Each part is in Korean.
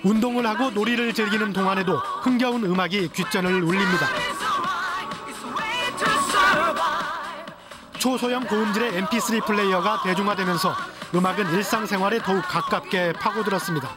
운동을 하고 놀이를 즐기는 동안에도 흥겨운 음악이 귓전을 울립니다. 초소형 고음질의 MP3 플레이어가 대중화되면서 음악은 일상생활에 더욱 가깝게 파고들었습니다.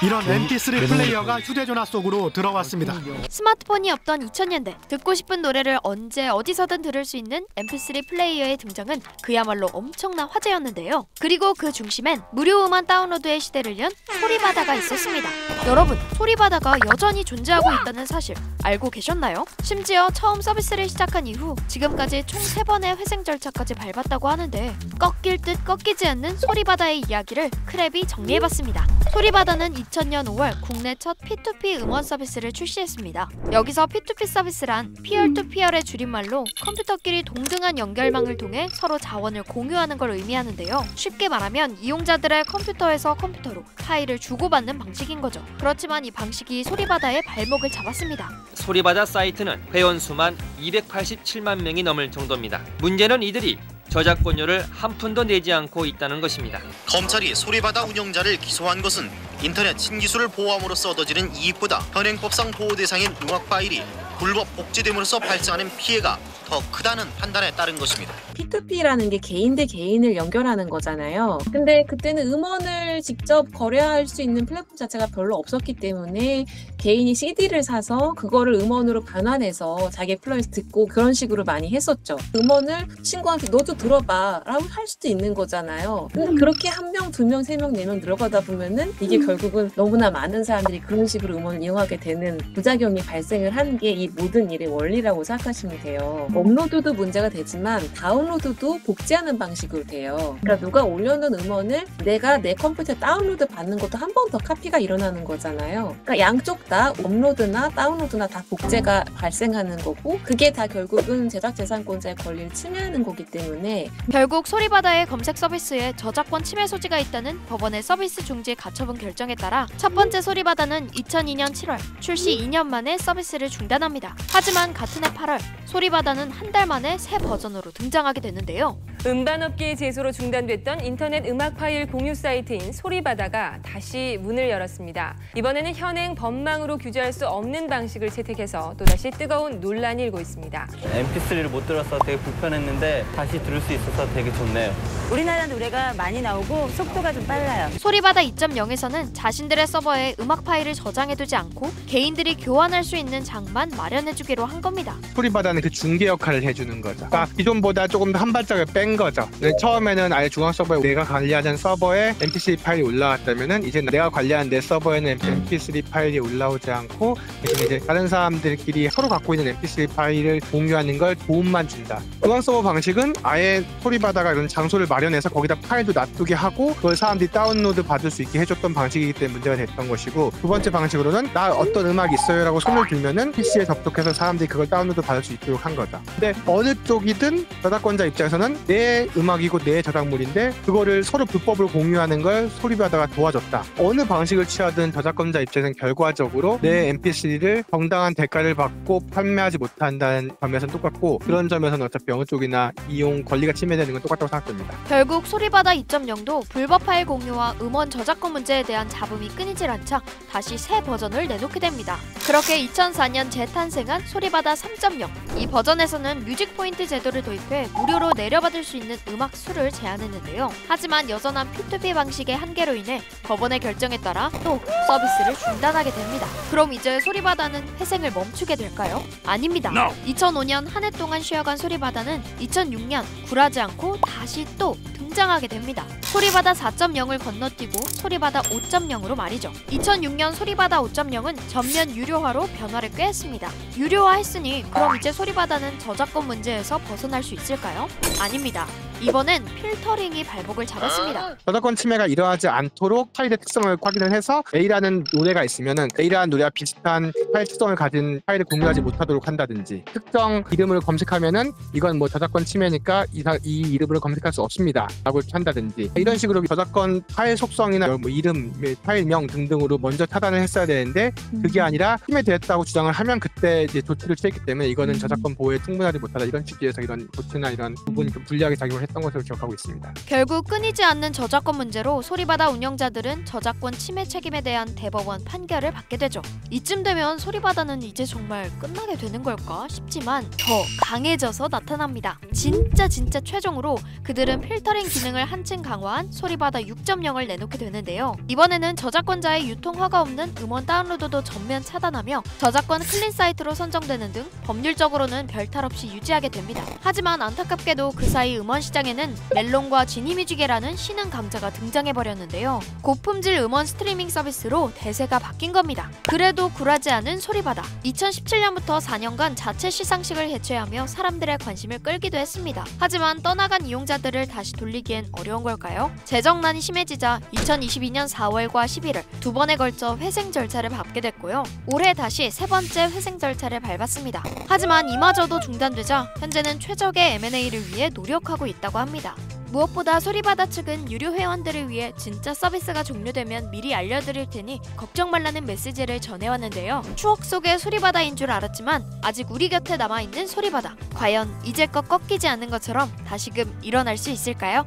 이런 MP3 플레이어가 휴대전화 속으로 들어왔습니다. 스마트폰이 없던 2000년대, 듣고 싶은 노래를 언제 어디서든 들을 수 있는 MP3 플레이어의 등장은 그야말로 엄청난 화제였는데요. 그리고 그 중심엔 무료 음원 다운로드의 시대를 연 소리바다가 있었습니다. 여러분, 소리바다가 여전히 존재하고 있다는 사실 알고 계셨나요? 심지어 처음 서비스를 시작한 이후 지금까지 총 3번의 회생 절차까지 밟았다고 하는데 꺾일 듯 꺾이지 않는 소리바다의 이야기를 크랩이 정리해봤습니다. 소리바다는 2000년 5월 국내 첫 P2P 음원 서비스를 출시했습니다. 여기서 P2P 서비스란 피어투피어의 줄임말로 컴퓨터끼리 동등한 연결망을 통해 서로 자원을 공유하는 걸 의미하는데요. 쉽게 말하면 이용자들의 컴퓨터에서 컴퓨터로 파일을 주고받는 방식인 거죠. 그렇지만 이 방식이 소리바다의 발목을 잡았습니다. 소리바다 사이트는 회원 수만 287만 명이 넘을 정도입니다. 문제는 이들이 저작권료를 한 푼도 내지 않고 있다는 것입니다. 검찰이 소리바다 운영자를 기소한 것은 인터넷 신기술을 보호함으로써 얻어지는 이익보다 현행법상 보호 대상인 음악 파일이 불법 복제됨으로써 발생하는 피해가 더 크다는 판단에 따른 것입니다. P2P라는 게 개인 대 개인을 연결하는 거잖아요. 근데 그때는 음원을 직접 거래할 수 있는 플랫폼 자체가 별로 없었기 때문에 개인이 CD를 사서 그거를 음원으로 변환해서 자기 플레이에서 듣고 그런 식으로 많이 했었죠. 음원을 친구한테 너도 들어봐 라고 할 수도 있는 거잖아요. 근데 그렇게 1명, 2명, 3명, 4명 들어가다 보면은 이게 결국은 너무나 많은 사람들이 그런 식으로 음원을 이용하게 되는 부작용이 발생을 하는 게 이 모든 일의 원리라고 생각하시면 돼요. 업로드도 문제가 되지만 다운로드도 복제하는 방식으로 돼요. 그러니까 누가 올려놓은 음원을 내가 내 컴퓨터에 다운로드 받는 것도 한 번 더 카피가 일어나는 거잖아요. 그러니까 양쪽 다 업로드나 다운로드나 다 복제가 발생하는 거고 그게 다 결국은 제작재산권자의 권리를 침해하는 거기 때문에 결국 소리바다의 검색 서비스에 저작권 침해 소지가 있다는 법원의 서비스 중지 가처분 결정에 따라 첫 번째 소리바다는 2002년 7월 출시 2년 만에 서비스를 중단합니다. 하지만 같은 해 8월 소리바다는 한 달 만에 새 버전으로 등장하게 되는데요. 음반업계의 제소로 중단됐던 인터넷 음악 파일 공유 사이트인 소리바다가 다시 문을 열었습니다. 이번에는 현행 법망으로 규제할 수 없는 방식을 채택해서 또다시 뜨거운 논란이 일고 있습니다. MP3를 못 들어서 되게 불편했는데 다시 들을 수 있어서 되게 좋네요. 우리나라 노래가 많이 나오고 속도가 좀 빨라요. 소리바다 2.0에서는 자신들의 서버에 음악 파일을 저장해두지 않고 개인들이 교환할 수 있는 장만 마련해주기로 한 겁니다. 소리바다는 그 중개 역할을 해주는 거죠. 그러니까 기존보다 조금 더 한 발짝을 뺀 거죠. 처음에는 아예 중앙 서버에 내가 관리하는 서버에 MP3 파일이 올라왔다면은 이제 내가 관리하는 내 서버에는 MP3 파일이 올라오지 않고 이제 다른 사람들끼리 서로 갖고 있는 MP3 파일을 공유하는 걸 도움만 준다. 중앙 서버 방식은 아예 소리바다가 이런 장소를 마련해서 거기다 파일도 놔두게 하고 그걸 사람들이 다운로드 받을 수 있게 해줬던 방식이기 때문에 문제가 됐던 것이고 두 번째 방식으로는 나 어떤 음악이 있어요 라고 손을 들면은 PC에 접속해서 사람들이 그걸 다운로드 받을 수 있도록 한 거다. 근데 어느 쪽이든 저작권자 입장에서는 내 음악이고 내 저작물인데 그거를 서로 불법으로 공유하는 걸 소리바다가 도와줬다. 어느 방식을 취하든 저작권자 입장에서는 결과적으로 내 MP3를 정당한 대가를 받고 판매하지 못한다는 점에서는 똑같고 그런 점에서는 어차피 어느 쪽이나 이용 권리가 침해되는 건 똑같다고 생각됩니다. 결국 소리바다 2.0도 불법 파일 공유와 음원 저작권 문제에 대한 잡음이 끊이질 않자 다시 새 버전을 내놓게 됩니다. 그렇게 2004년 재탄생한 소리바다 3.0. 이 버전에서는 뮤직 포인트 제도를 도입해 무료로 내려받을 수 있는 음악 수를 제한했는데요. 하지만 여전한 P2P 방식의 한계로 인해 법원의 결정에 따라 또 서비스를 중단하게 됩니다. 그럼 이제 소리바다는 회생을 멈추게 될까요? 아닙니다. 2005년 한 해 동안 쉬어간 소리바다는 2006년 굴하지 않고 다시 또 등장하게 됩니다. 소리바다 4.0을 건너뛰고 소리바다 5.0으로 말이죠. 2006년 소리바다 5.0은 전면 유료화로 변화를 꾀했습니다. 유료화했으니 그럼 이제 소리바다는 저작권 문제에서 벗어날 수 있을까요? 아닙니다. 이번엔 필터링이 발목을 잡았습니다. 저작권 침해가 일어나지 않도록 파일의 특성을 확인을 해서 A라는 노래가 있으면은 A라는 노래와 비슷한 파일 특성을 가진 파일을 공유하지 못하도록 한다든지 특정 이름을 검색하면은 이건 뭐 저작권 침해니까 이 이름으로 검색할 수 없습니다 라고 한다든지 이런 식으로 저작권 파일 속성이나 뭐 이름, 파일명 등등으로 먼저 차단을 했어야 되는데 그게 아니라 침해되었다고 주장을 하면 그때 이제 조치를 취했기 때문에 이거는 저작권 보호에 충분하지 못하다 이런 취지에서 이런 조치나 이런 부분이 좀 불리하게 작용을 했던 것으로 기억하고 있습니다. 결국 끊이지 않는 저작권 문제로 소리바다 운영자들은 저작권 침해 책임에 대한 대법원 판결을 받게 되죠. 이쯤 되면 소리바다는 이제 정말 끝나게 되는 걸까 싶지만 더 강해져서 나타납니다. 진짜 최종으로 그들은 필터링 기능을 한층 강화한 소리바다 6.0을 내놓게 되는데요. 이번에는 저작권자의 유통 허가 없는 음원 다운로드도 전면 차단하며 저작권 클린 사이트로 선정되는 등 법률적으로는 별탈 없이 유지하게 됩니다. 하지만 안타깝게도 그 사이 음원 시장에는 멜론과 지니뮤직이라는 신흥 강자가 등장해버렸는데요. 고품질 음원 스트리밍 서비스로 대세가 바뀐 겁니다. 그래도 굴하지 않은 소리바다. 2017년부터 4년간 자체 시상식을 개최하며 사람들의 관심을 끌기도 했습니다. 하지만 떠나간 이용자들을 다시 돌리기엔 어려운 걸까요? 재정난이 심해지자 2022년 4월과 11월 두 번에 걸쳐 회생 절차를 밟게 됐고요. 올해 다시 세 번째 회생 절차를 밟았습니다. 하지만 이마저도 중단되자 현재는 최적의 M&A를 위해 노력하고 있다고 합니다. 무엇보다 소리바다 측은 유료 회원들을 위해 진짜 서비스가 종료되면 미리 알려드릴 테니 걱정 말라는 메시지를 전해왔는데요. 추억 속의 소리바다인 줄 알았지만 아직 우리 곁에 남아있는 소리바다. 과연 이제껏 꺾이지 않는 것처럼 다시금 일어날 수 있을까요?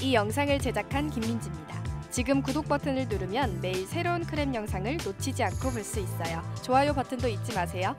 이 영상을 제작한 김민지입니다. 지금 구독 버튼을 누르면 매일 새로운 크랩 영상을 놓치지 않고 볼 수 있어요. 좋아요 버튼도 잊지 마세요.